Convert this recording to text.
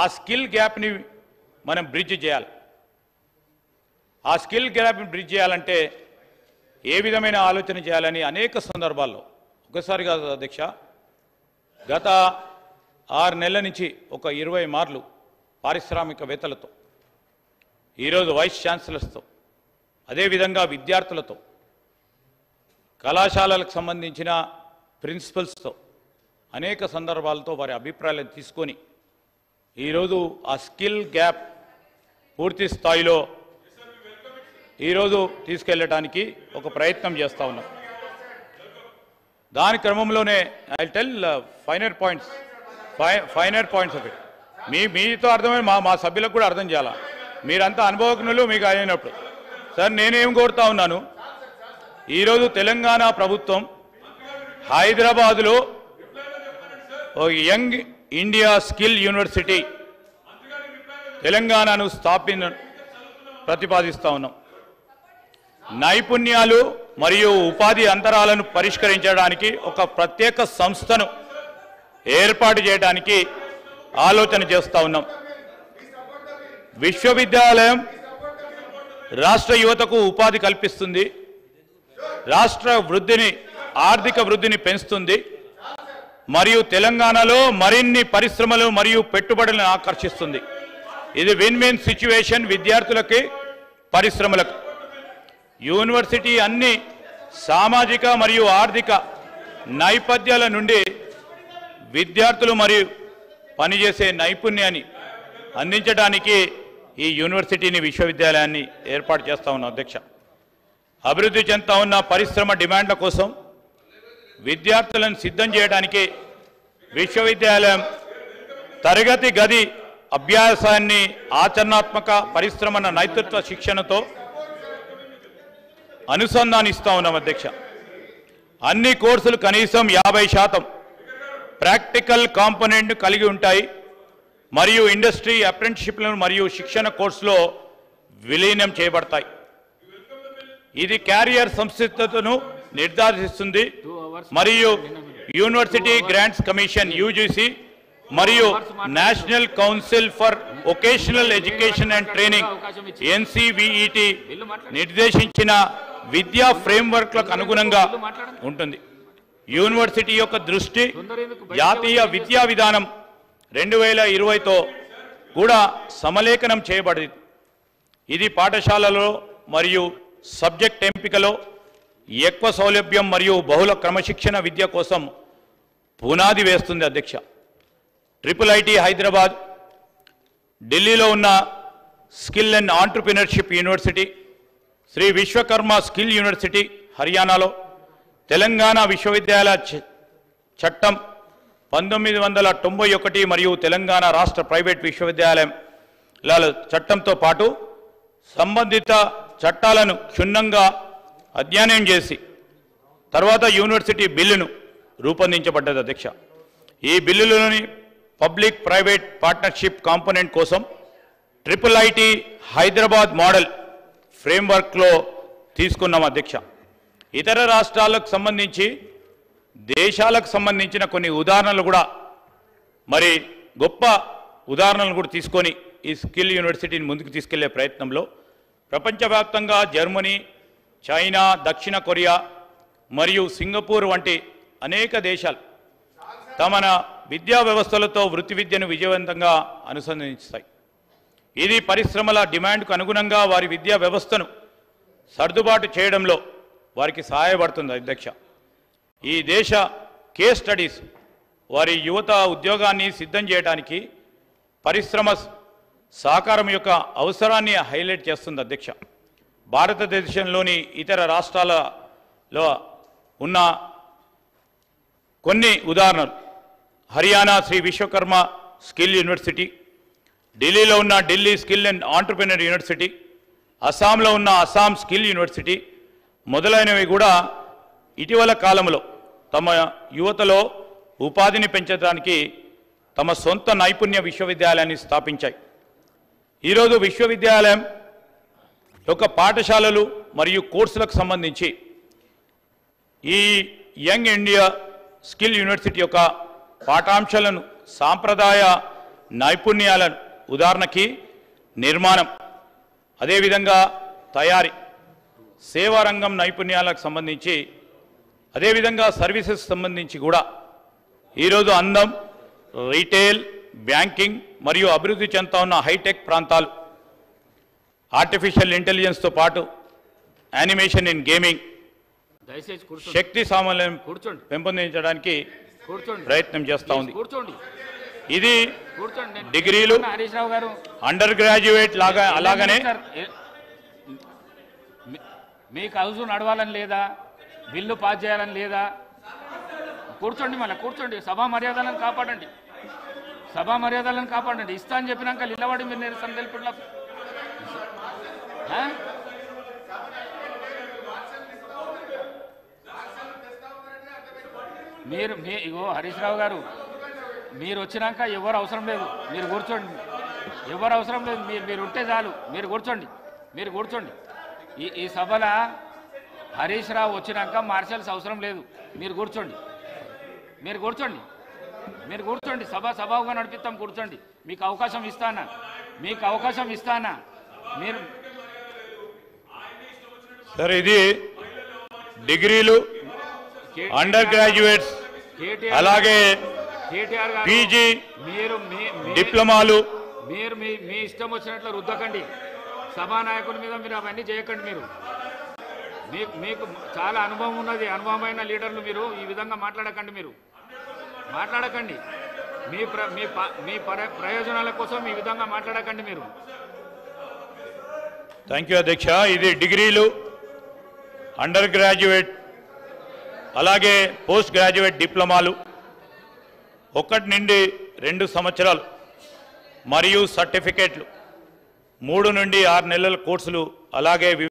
ఆ స్కిల్ గ్యాప్ని మనం బ్రిడ్జ్ చేయాలి. ఆ స్కిల్ గ్యాప్ని బ్రిడ్జ్ చేయాలంటే ఏ విధమైన ఆలోచన చేయాలని అనేక సందర్భాల్లో, ఒకసారి కాదు అధ్యక్ష, గత 6 నెలల నుంచి ఒక 20 మార్లు పారిశ్రామికవేత్తలతో, ఈరోజు వైస్ ఛాన్సలర్స్తో, అదేవిధంగా విద్యార్థులతో, కళాశాలలకు సంబంధించిన ప్రిన్సిపల్స్తో అనేక సందర్భాలతో వారి అభిప్రాయాలను తీసుకొని ఈరోజు ఆ స్కిల్ గ్యాప్ పూర్తి స్థాయిలో ఈరోజు తీసుకెళ్ళడానికి ఒక ప్రయత్నం చేస్తూ ఉన్నాం. దాని క్రమంలోనే I tell finer points of it. మీతో అర్థమైన మా సభ్యులకు కూడా అర్థం చేయాలా. మీరంతా అనుభవజ్ఞులు, మీకు అయినప్పుడు సార్ నేనేం కోరుతా ఉన్నాను, ఈరోజు తెలంగాణ ప్రభుత్వం హైదరాబాదులో ఒక యంగ్ ఇండియా స్కిల్ యూనివర్సిటీ తెలంగాణను ప్రతిపాదిస్తూ ఉన్నాం. నైపుణ్యాలు మరియు ఉపాధి అంతరాలను పరిష్కరించడానికి ఒక ప్రత్యేక సంస్థను ఏర్పాటు చేయడానికి ఆలోచన చేస్తూ ఉన్నాం. విశ్వవిద్యాలయం రాష్ట్ర యువతకు ఉపాధి కల్పిస్తుంది, రాష్ట్ర వృద్ధిని, ఆర్థిక వృద్ధిని పెంచుతుంది, మరియు తెలంగాణలో మరిన్ని పరిశ్రమలు మరియు పెట్టుబడులను ఆకర్షిస్తుంది. ఇది విన్ విన్ సిచ్యువేషన్ విద్యార్థులకి, పరిశ్రమలకు. యూనివర్సిటీ అన్ని సామాజిక మరియు ఆర్థిక నేపథ్యాల నుండి విద్యార్థులు మరియు పనిచేసే నైపుణ్యాన్ని అందించడానికి ఈ యూనివర్సిటీని, విశ్వవిద్యాలయాన్ని ఏర్పాటు చేస్తూ ఉన్నాం అధ్యక్ష. అభివృద్ధి చెందుతా ఉన్న పరిశ్రమ డిమాండ్ల కోసం విద్యార్థులను సిద్ధం చేయడానికి విశ్వవిద్యాలయం తరగతి గది అభ్యాసాన్ని ఆచరణాత్మక పరిశ్రమల నేతృత్వ శిక్షణతో అనుసంధానిస్తూ ఉన్నాం అధ్యక్ష. అన్ని కోర్సులు కనీసం 50% ప్రాక్టికల్ కాంపోనెంట్ కలిగి ఉంటాయి మరియు ఇండస్ట్రీ అప్రెంటిస్షిప్లను మరియు శిక్షణ కోర్సులో విలీనం చేయబడతాయి. ఇది క్యారియర్ సంసిద్ధతను నిర్ధారిస్తుంది మరియు యూనివర్సిటీ గ్రాంట్స్ కమిషన్ యూజీసీ మరియు national council for vocational education and training NCVET నిర్దేశించిన విద్యా ఫ్రేమ్వర్క్లకు అనుగుణంగా ఉంటుంది. యూనివర్సిటీ యొక్క దృష్టి జాతీయ విద్యా విధానం 2020తో కూడా సమలేఖనం చేయబడింది. ఇది పాఠశాలలో మరియు సబ్జెక్ట్ ఎంపికలో ఎక్కువ సౌలభ్యం మరియు బహుళ క్రమశిక్షణ విద్య కోసం పునాది వేస్తుంది అధ్యక్ష. IIIT హైదరాబాద్, ఢిల్లీలో ఉన్న skill and entrepreneurship university, Shri Vishwakarma skill university హర్యానాలో, తెలంగాణ విశ్వవిద్యాలయ చట్టం 1991 మరియు తెలంగాణ రాష్ట్ర ప్రైవేట్ విశ్వవిద్యాలయాల చట్టంతో పాటు సంబంధిత చట్టాలను క్షుణ్ణంగా అధ్యయనం చేసి తర్వాత యూనివర్సిటీ బిల్లును రూపొందించబడ్డది అధ్యక్ష. ఈ బిల్లులోని పబ్లిక్ ప్రైవేట్ పార్ట్నర్షిప్ కాంపోనెంట్ కోసం IIIT హైదరాబాద్ మోడల్ ఫ్రేమ్వర్క్లో తీసుకున్నాం అధ్యక్ష. ఇతర రాష్ట్రాలకు సంబంధించి, దేశాలకు సంబంధించిన కొన్ని ఉదాహరణలు కూడా, మరి గొప్ప ఉదాహరణలు కూడా తీసుకొని ఈ స్కిల్ యూనివర్సిటీని ముందుకు తీసుకెళ్లే ప్రయత్నంలో ప్రపంచవ్యాప్తంగా జర్మనీ, చైనా, దక్షిణ కొరియా మరియు సింగపూర్ వంటి అనేక దేశాలు తమ విద్యా వ్యవస్థలతో వృత్తి విద్యను విజయవంతంగా అనుసంధానిస్తాయి. ఇది పరిశ్రమల డిమాండ్కు అనుగుణంగా వారి విద్యా వ్యవస్థను సర్దుబాటు చేయడంలో వారికి సహాయపడుతుంది అధ్యక్ష. ఈ దేశ కేస్ స్టడీస్ వారి యువత ఉద్యోగాన్ని సిద్ధం చేయడానికి పరిశ్రమ సహకారం యొక్క అవసరాన్ని హైలైట్ చేస్తుంది అధ్యక్ష. భారతదేశంలోని ఇతర రాష్ట్రాలలో ఉన్న కొన్ని ఉదాహరణలు: హర్యానా శ్రీ విశ్వకర్మ స్కిల్ యూనివర్సిటీ, ఢిల్లీలో ఉన్న Delhi skill and entrepreneur university, అస్సాంలో ఉన్న అస్సాం స్కిల్ యూనివర్సిటీ మొదలైనవి కూడా ఇటీవల కాలంలో తమ యువతలో ఉపాధిని పెంచడానికి తమ సొంత నైపుణ్య విశ్వవిద్యాలయాన్ని స్థాపించాయి. ఈరోజు విశ్వవిద్యాలయం యొక్క పాఠశాలలు మరియు కోర్సులకు సంబంధించి ఈ యంగ్ ఇండియా స్కిల్ యూనివర్సిటీ యొక్క పాఠాంశాలను సాంప్రదాయ నైపుణ్యాలను ఉదాహరణకి నిర్మాణం, అదేవిధంగా తయారీ, సేవా రంగం నైపుణ్యాలకు సంబంధించి, అదేవిధంగా సర్వీసెస్ సంబంధించి కూడా ఈరోజు అందం, రీటైల్, బ్యాంకింగ్ మరియు అభివృద్ధి చెందుతా ఉన్న హైటెక్ ప్రాంతాలు, ఆర్టిఫిషియల్ ఇంటెలిజెన్స్తో పాటు యానిమేషన్ ఇన్ గేమింగ్, శక్తి సామర్థ్యం పెంపొందించడానికి ప్రయత్నం చేస్తూ ఉంది. ఇది డిగ్రీలు, అండర్ గ్రాడ్యుయేట్ లాగా అలాగనే మీకు హౌస్ నడవాలని లేదా, బిల్లు పాస్ చేయాలని లేదా? కూర్చోండి, మళ్ళీ కూర్చోండి. సభా మర్యాదలను కాపాడండి, సభా మర్యాదలను కాపాడండి. ఇస్తా అని చెప్పినాక నిలబడి మీరు నిరసన తెలుపుట్లా ఇగో హరీష్ రావు గారు, మీరు వచ్చినాక ఎవరు అవసరం లేదు, మీరు కూర్చోండి. ఎవరు అవసరం లేదు, మీరు ఉంటే చాలు. మీరు కూర్చోండి, మీరు కూర్చోండి. ఈ సభలో హరీష్ రావు వచ్చినాక మార్షల్స్ అవసరం లేదు. మీరు కూర్చోండి, మీరు కూర్చోండి, మీరు కూర్చోండి. సభగా నడిపిస్తాం, కూర్చోండి. మీకు అవకాశం ఇస్తానా, మీకు అవకాశం ఇస్తానా? మీరు సార్, ఇది డిగ్రీలు, అండర్ గ్రాడ్యుయేట్స్, అలాగే పీజీ, డిప్లొమాలు, మీరు మీ ఇష్టం వచ్చినట్లు రుద్దకండి. సభానాయకుల మీద మీరు అవన్నీ చేయకండి. మీకు చాలా అనుభవం ఉన్నది, అనుభవమైన లీడర్లు. మీరు ఈ విధంగా మాట్లాడకండి, మీరు మాట్లాడకండి. మీ ప్రయోజనాల కోసం ఈ విధంగా మాట్లాడకండి మీరు. థ్యాంక్ యూ అధ్యక్ష. ఇది డిగ్రీలు, అండర్ గ్రాడ్యుయేట్, అలాగే పోస్ట్ గ్రాడ్యుయేట్ డిప్లొమాలు, 1 నుండి 2 సంవత్సరాలు మరియు సర్టిఫికేట్లు, 3 నుండి 6 నెలల కోర్సులు, అలాగే